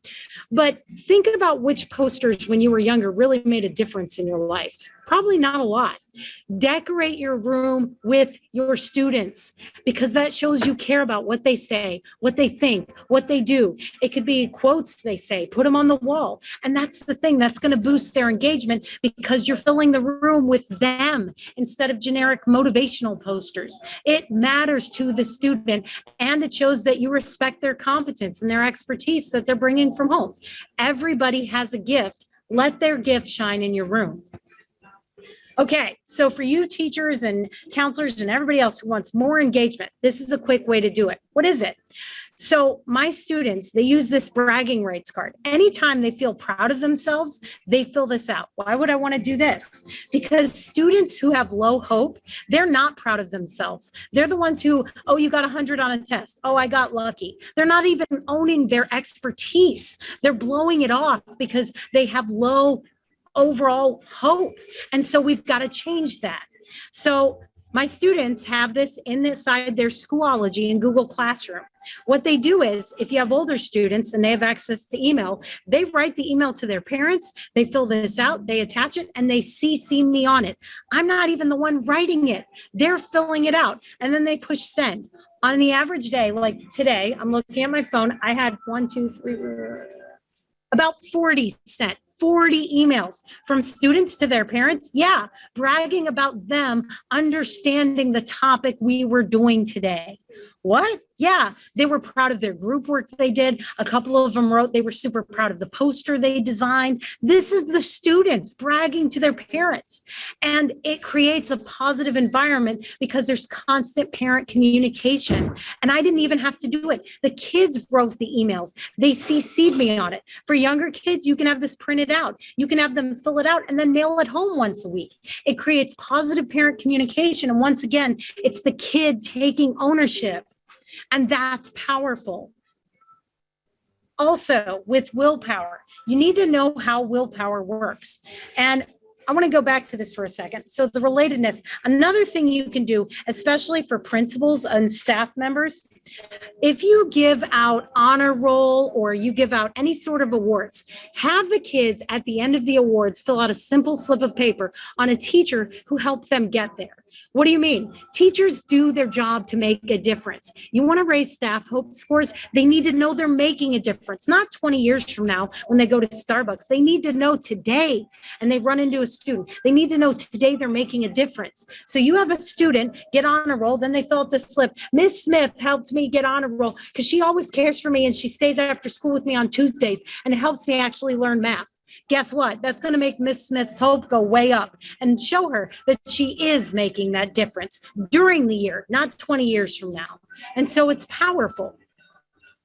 but think about which posters when you were younger really made a difference in your life. Probably not a lot. Decorate your room with your students, because that shows you care about what they say, what they think, what they do. It could be quotes they say, put them on the wall. And that's the thing that's going to boost their engagement, because you're filling the room with them instead of generic motivational posters. It matters to the student, and it shows that you respect their competence and their expertise that they're bringing from home. Everybody has a gift. Let their gift shine in your room. Okay, so for you teachers and counselors and everybody else who wants more engagement, this is a quick way to do it. What is it? So my students, they use this bragging rights card. Anytime they feel proud of themselves, they fill this out. Why would I want to do this? Because students who have low hope, they're not proud of themselves. They're the ones who, oh, you got 100 on a test. Oh, I got lucky. They're not even owning their expertise. They're blowing it off because they have low overall hope. And so we've got to change that. So my students have this inside their Schoology in Google Classroom. What they do is, if you have older students and they have access to email, they write the email to their parents, they fill this out, they attach it, and they CC me on it. I'm not even the one writing it. They're filling it out, and then they push send. On the average day, like today, I'm looking at my phone, I had about 40 sent. 40 emails from students to their parents, bragging about them understanding the topic we were doing today. What? Yeah, they were proud of their group work they did. A couple of them wrote they were super proud of the poster they designed. This is the students bragging to their parents. And it creates a positive environment because there's constant parent communication. And I didn't even have to do it. The kids wrote the emails. They CC'd me on it. For younger kids, you can have this printed out. You can have them fill it out and then mail it home once a week. It creates positive parent communication. And once again, it's the kid taking ownership. And that's powerful. Also, with willpower, you need to know how willpower works. And I want to go back to this for a second. So the relatedness, another thing you can do, especially for principals and staff members, if you give out honor roll or you give out any sort of awards, have the kids at the end of the awards fill out a simple slip of paper on a teacher who helped them get there. What do you mean? Teachers do their job to make a difference. You want to raise staff hope scores? They need to know they're making a difference, not 20 years from now when they go to Starbucks. They need to know today, and they run into a student. They need to know today they're making a difference. So you have a student get on a roll, then they fill out the slip. Miss Smith helped me get on a roll because she always cares for me and she stays after school with me on Tuesdays and it helps me actually learn math. Guess what? That's going to make Miss Smith's hope go way up and show her that she is making that difference during the year, not 20 years from now. And so it's powerful.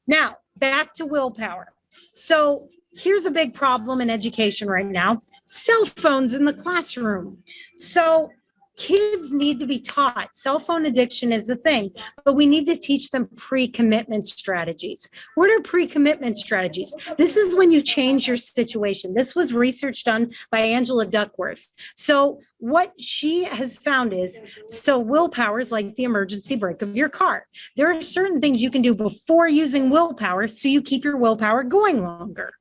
Now, back to willpower. So here's a big problem in education right now: cell phones in the classroom. So kids need to be taught cell phone addiction is a thing, but we need to teach them pre-commitment strategies. What are pre-commitment strategies? This is when you change your situation. This was research done by Angela Duckworth. So what she has found is, so willpower is like the emergency brake of your car. There are certain things you can do before using willpower so you keep your willpower going longer,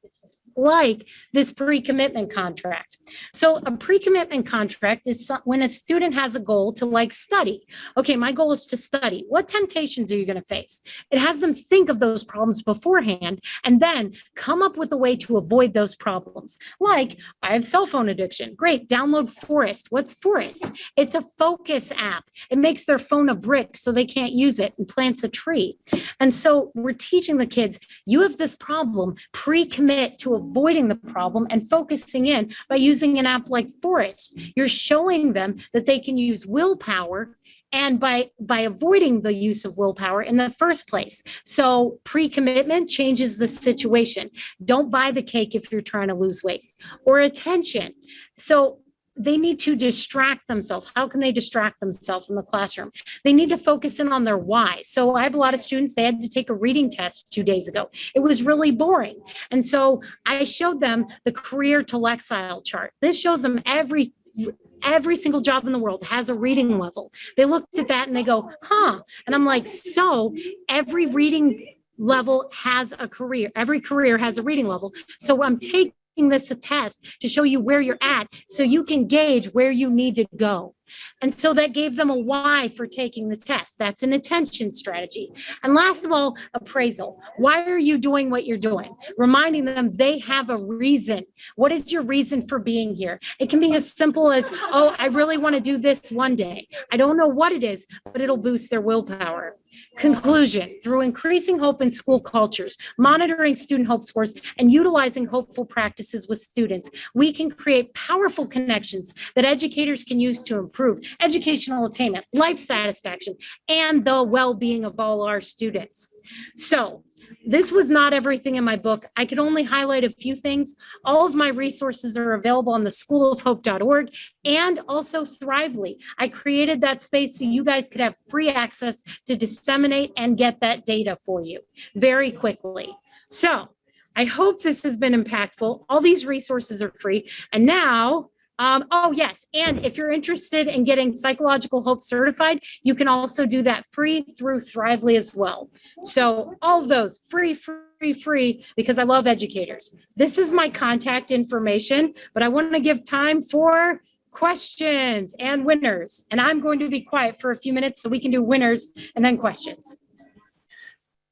like this pre-commitment contract. So a pre-commitment contract is when a student has a goal to like study. Okay, my goal is to study. What temptations are you going to face? It has them think of those problems beforehand and then come up with a way to avoid those problems. Like, I have cell phone addiction. Great, download Forest. What's Forest? It's a focus app. It makes their phone a brick so they can't use it and plants a tree. And so we're teaching the kids, you have this problem, pre-commit to avoiding the problem and focusing in by using an app like Forest. You're showing them that they can use willpower and by avoiding the use of willpower in the first place. So pre-commitment changes the situation. Don't buy the cake if you're trying to lose weight. Or attention. So they need to distract themselves. How can they distract themselves in the classroom? They need to focus in on their why. So I have a lot of students, they had to take a reading test 2 days ago. It was really boring. And so I showed them the career to Lexile chart. This shows them every single job in the world has a reading level. They looked at that and they go, huh? And I'm like, so every reading level has a career. Every career has a reading level. So I'm taking this a test to show you where you're at so you can gauge where you need to go. And so that gave them a why for taking the test. That's an attention strategy. And last of all, appraisal. Why are you doing what you're doing? Reminding them they have a reason. What is your reason for being here? It can be as simple as, oh, I really want to do this one day. I don't know what it is, but it'll boost their willpower. Conclusion: through increasing hope in school cultures, monitoring student hope scores, and utilizing hopeful practices with students, we can create powerful connections that educators can use to improve educational attainment, life satisfaction, and the well-being of all our students. So, this was not everything in my book. I could only highlight a few things. All of my resources are available on the schoolofhope.org and also Thrively. I created that space so you guys could have free access to disseminate and get that data for you very quickly. So I hope this has been impactful. All these resources are free. And now, oh yes, and if you're interested in getting Psychological Hope certified, you can also do that free through Thrively as well. So all of those free, because I love educators. This is my contact information, but I want to give time for questions and winners. And I'm going to be quiet for a few minutes so we can do winners and then questions.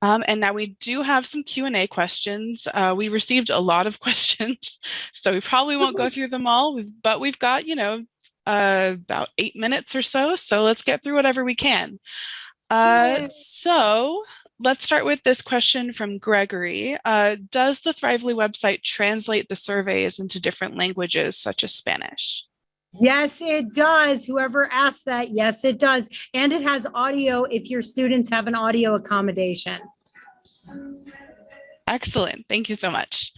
And now we do have some Q&A questions. We received a lot of questions, so we probably won't go through them all, but we've got, about 8 minutes or so. So let's get through whatever we can. So let's start with this question from Gregory. Does the Thrively website translate the surveys into different languages, such as Spanish? Yes, it does. Whoever asked that, yes, it does. And it has audio if your students have an audio accommodation. Excellent. Thank you so much.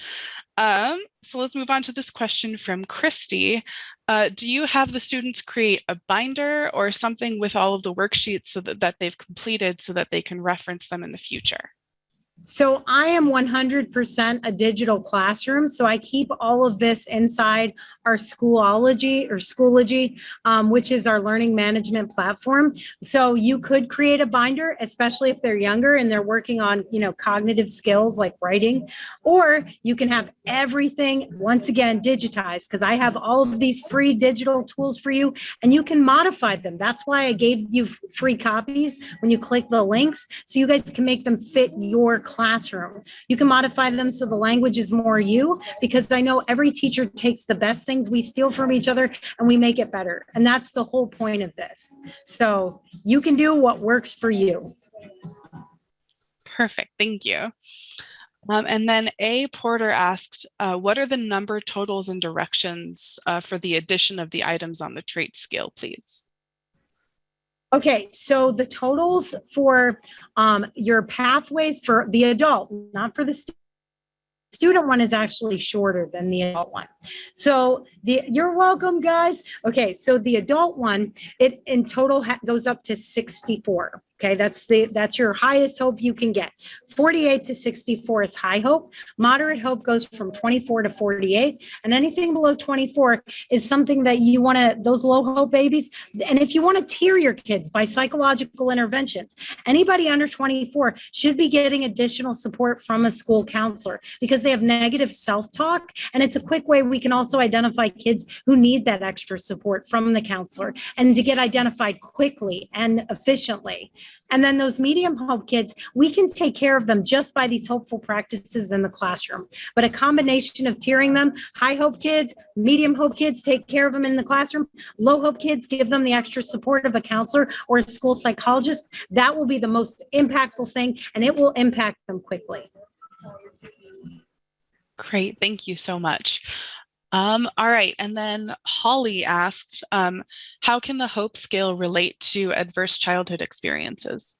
So let's move on to this question from Christy. Do you have the students create a binder or something with all of the worksheets so that they've completed so that they can reference them in the future? So I am 100% a digital classroom. So I keep all of this inside our Schoology, which is our learning management platform. So you could create a binder, especially if they're younger and they're working on, cognitive skills like writing, or you can have everything once again digitized, because I have all of these free digital tools for you and you can modify them. That's why I gave you free copies when you click the links, so you guys can make them fit your classroom. You can modify them so the language is more you, because I know every teacher takes the best things we steal from each other and we make it better. And that's the whole point of this. So you can do what works for you. Perfect. Thank you. And then A. Porter asked, what are the number, totals, and directions for the addition of the items on the trait scale, please? Okay, so the totals for your pathways for the adult, not for the student one, is actually shorter than the adult one. So you're welcome, guys. Okay, so the adult one, it in total goes up to 64. Okay, that's your highest hope you can get. 48 to 64 is high hope. Moderate hope goes from 24 to 48, and anything below 24 is something that you want to, those low hope babies. And if you want to tier your kids by psychological interventions, anybody under 24 should be getting additional support from a school counselor, because they have negative self-talk, and it's a quick way we can also identify kids who need that extra support from the counselor and to get identified quickly and efficiently. And then those medium hope kids, we can take care of them just by these hopeful practices in the classroom. But a combination of tiering them, high hope kids, medium hope kids, take care of them in the classroom. Low hope kids, give them the extra support of a counselor or a school psychologist. That will be the most impactful thing, and it will impact them quickly. Great. Thank you so much. All right. And then Holly asked, how can the hope scale relate to adverse childhood experiences?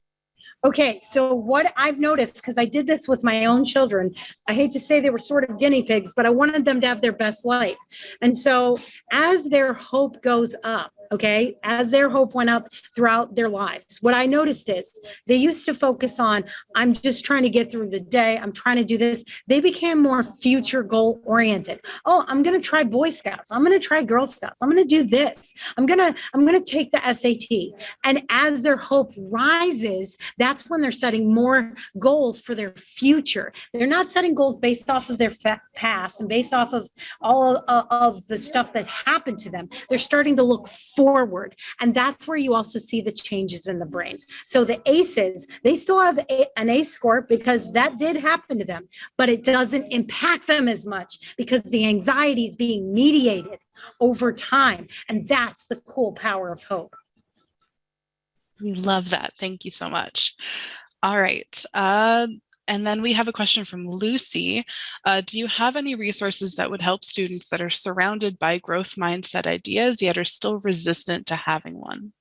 Okay, so what I've noticed, because I did this with my own children, I hate to say they were sort of guinea pigs, but I wanted them to have their best life. And so as their hope goes up, okay, as their hope went up throughout their lives, what I noticed is they used to focus on, I'm just trying to get through the day, I'm trying to do this. They became more future goal oriented. Oh, I'm going to try Boy Scouts. I'm going to try Girl Scouts. I'm going to do this. I'm going to take the SAT. And as their hope rises, that's when they're setting more goals for their future. They're not setting goals based off of their past and based off of all of the stuff that happened to them. They're starting to look forward. And that's where you also see the changes in the brain. So the ACEs, they still have an ACE score because that did happen to them, but it doesn't impact them as much because the anxiety is being mediated over time. And that's the cool power of hope. We love that. Thank you so much. All right. And then we have a question from Lucy. Do you have any resources that would help students that are surrounded by growth mindset ideas yet are still resistant to having one?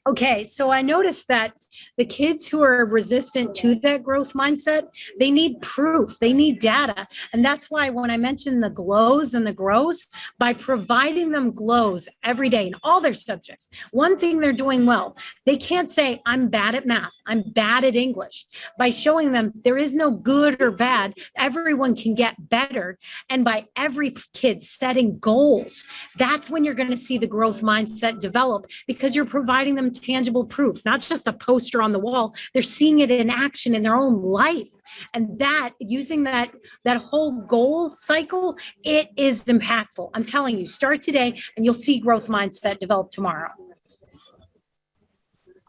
Okay, so I noticed that the kids who are resistant to that growth mindset, they need proof, they need data. And that's why when I mentioned the glows and the grows, by providing them glows every day in all their subjects, one thing they're doing well, they can't say, I'm bad at math, I'm bad at English. By showing them there is no good or bad, everyone can get better. And by every kid setting goals, that's when you're going to see the growth mindset develop, because you're providing them tangible proof, not just a poster on the wall. They're seeing it in action in their own life. And that, using that whole goal cycle, it is impactful. I'm telling you, start today and you'll see growth mindset develop tomorrow.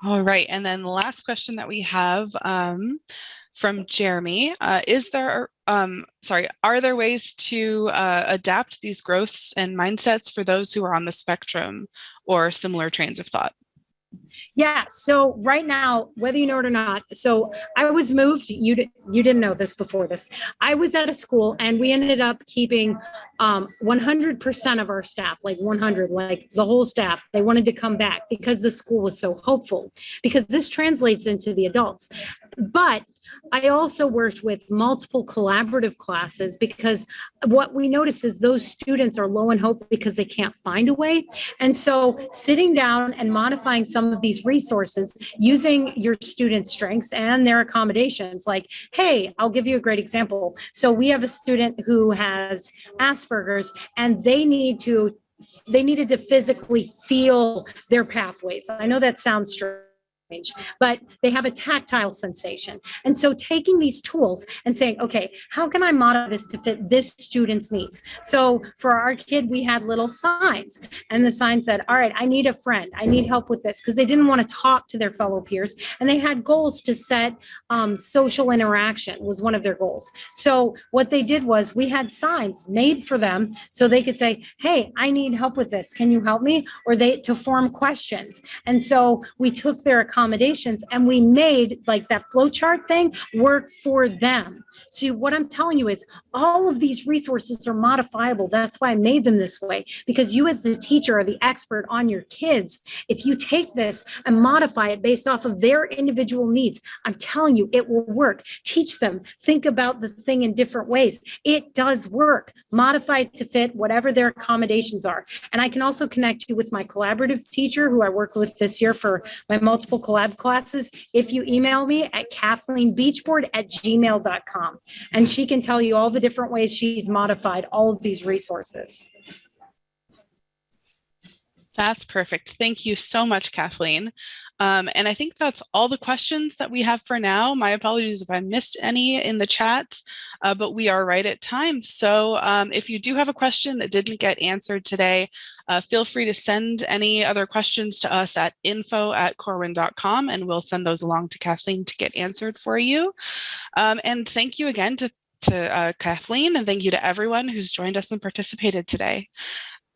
All right. And then the last question that we have from Jeremy, are there ways to adapt these growths and mindsets for those who are on the spectrum or similar trains of thought? Yeah. So right now, whether you know it or not, so I was moved. You didn't know this before this. I was at a school and we ended up keeping 100% of our staff, like 100, like the whole staff. They wanted to come back because the school was so hopeful, because this translates into the adults. But I also worked with multiple collaborative classes because what we notice is those students are low in hope because they can't find a way. And so sitting down and modifying some of these resources using your students' strengths and their accommodations, like, hey, I'll give you a great example. So we have a student who has Asperger's and they needed to physically feel their pathways. I know that sounds strange, but they have a tactile sensation. And so taking these tools and saying, okay, how can I modify this to fit this student's needs? So for our kid, we had little signs, and the sign said, all right, I need a friend. I need help with this, because they didn't want to talk to their fellow peers. And they had goals to set social interaction was one of their goals. So what they did was we had signs made for them so they could say, hey, I need help with this. Can you help me? Or to form questions. And so we took their accommodations and we made like that flow chart thing work for them. So what I'm telling you is all of these resources are modifiable. That's why I made them this way, because you as the teacher are the expert on your kids. If you take this and modify it based off of their individual needs, I'm telling you, it will work. Teach them, think about the thing in different ways. It does work. Modify it to fit whatever their accommodations are. And I can also connect you with my collaborative teacher who I worked with this year for my multiple collab classes. If you email me at kathleenbeachboard@gmail.com, and she can tell you all the different ways she's modified all of these resources. That's perfect. Thank you so much, Kathleen. And I think that's all the questions that we have for now. My apologies if I missed any in the chat, but we are right at time. So if you do have a question that didn't get answered today, feel free to send any other questions to us at info@corwin.com, and we'll send those along to Kathleen to get answered for you. And thank you again to Kathleen, and thank you to everyone who's joined us and participated today.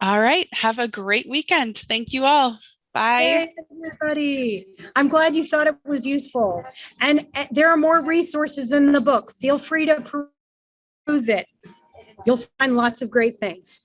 All right, have a great weekend. Thank you all. Bye. Hey, everybody. I'm glad you thought it was useful. And there are more resources in the book. Feel free to peruse it. You'll find lots of great things.